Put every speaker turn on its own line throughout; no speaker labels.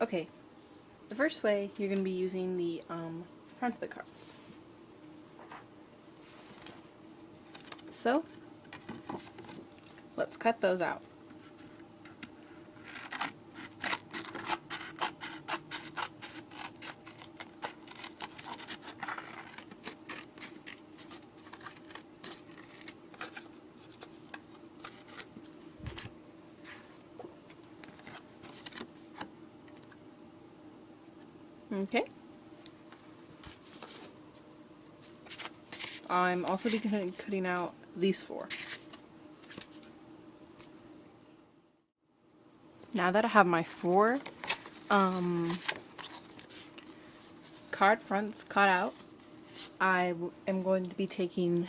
Okay, the first way you're going to be using the front of the cards. So, let's cut those out. Okay. I'm also be cutting out these 4. Now that I have my 4 card fronts cut out, I am going to be taking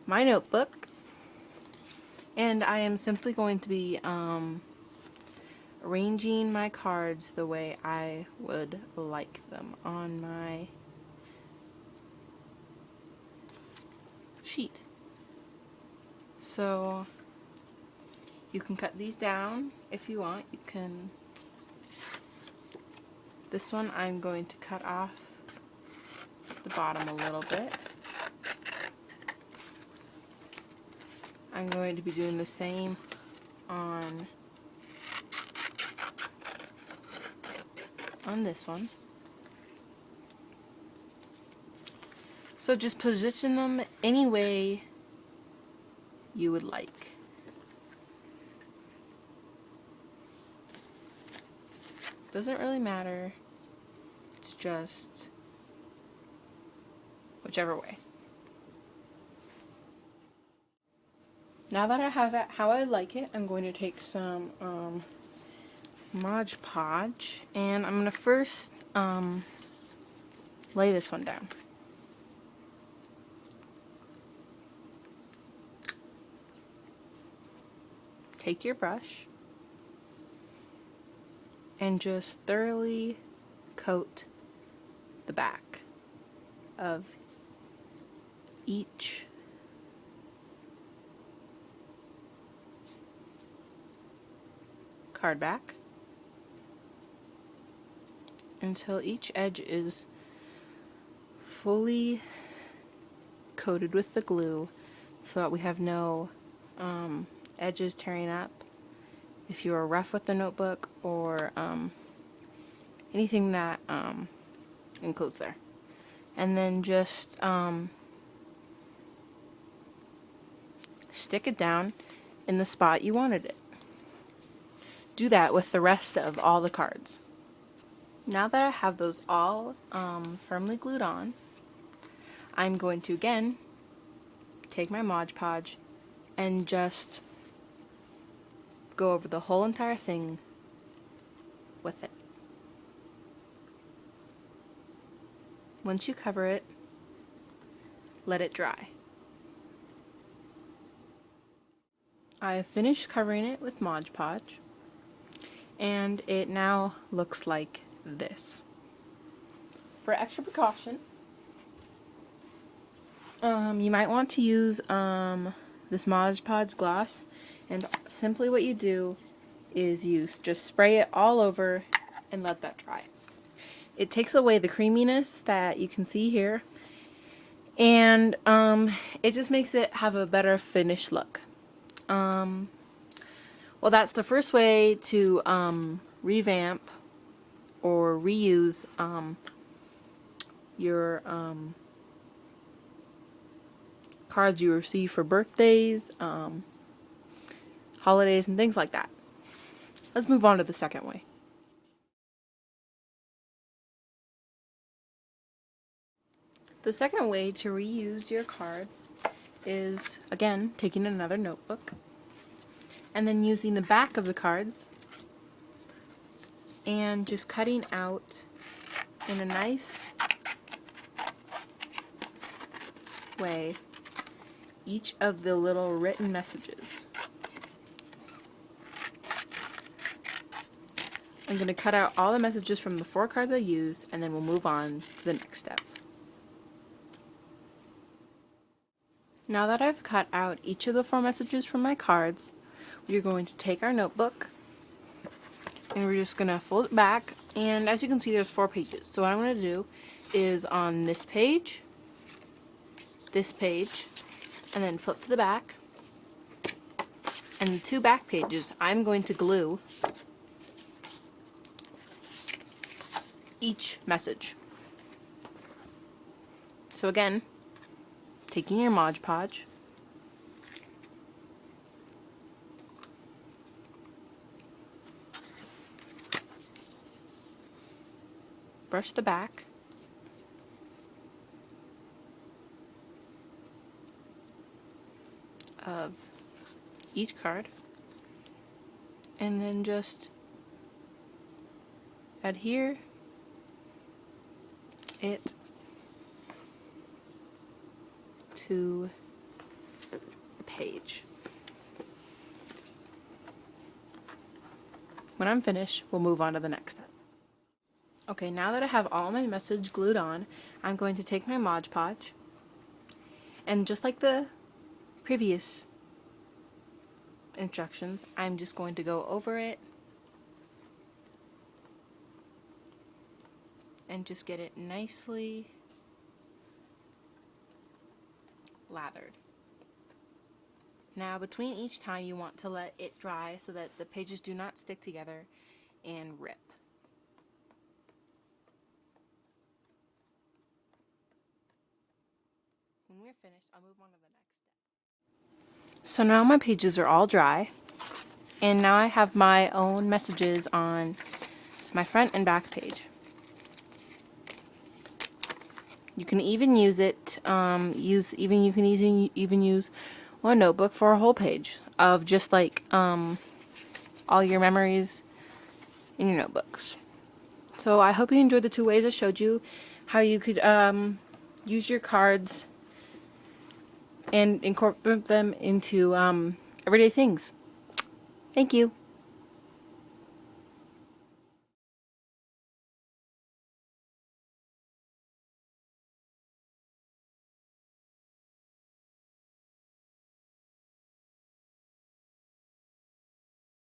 my notebook, and I am simply going to be arranging my cards the way I would like them on my sheet. So you can cut these down if you want. You can. This one I'm going to cut off the bottom a little bit. I'm going to be doing the same on this one. So just position them any way you would like. Doesn't really matter. It's just whichever way. Now that I have it how I like it, I'm going to take some Mod Podge, and I'm going to first lay this one down. Take your brush and just thoroughly coat the back of each card back until each edge is fully coated with the glue, so that we have no edges tearing up if you are rough with the notebook or anything that includes there. And then just stick it down in the spot you wanted it. Do that with the rest of all the cards. Now that I have those all firmly glued on, I'm going to again take my Mod Podge and just go over the whole entire thing with it. Once you cover it, let it dry. I have finished covering it with Mod Podge, and it now looks like this. For extra precaution, you might want to use this Mod Podge gloss, and simply what you do is you just spray it all over and let that dry. It takes away the creaminess that you can see here, and it just makes it have a better finished look. Well, that's the first way to revamp or reuse your cards you receive for birthdays, holidays, and things like that. Let's move on to the second way. The second way to reuse your cards is, again, taking another notebook and then using the back of the cards and just cutting out in a nice way each of the little written messages. I'm going to cut out all the messages from the 4 cards I used, and then we'll move on to the next step. Now that I've cut out each of the 4 messages from my cards, we're going to take our notebook And we're just gonna fold it back, and as you can see there's 4 pages. So what I'm gonna do is on this page, and then flip to the back, and the 2 back pages I'm going to glue each message. So again, taking your Mod Podge, brush the back, of each card, and then just adhere it to the page. When I'm finished, we'll move on to the next step. Okay, now that I have all my message glued on, I'm going to take my Mod Podge, and just like the previous instructions, I'm just going to go over it and just get it nicely lathered. Now between each time you want to let it dry so that the pages do not stick together and rip. When we're finished, I'll move on to the next step. So now my pages are all dry, and now I have my own messages on my front and back page. You can even use it, you can even use one notebook for a whole page of just like all your memories in your notebooks. So I hope you enjoyed the 2 ways I showed you how you could use your cards and incorporate them into everyday things. Thank you.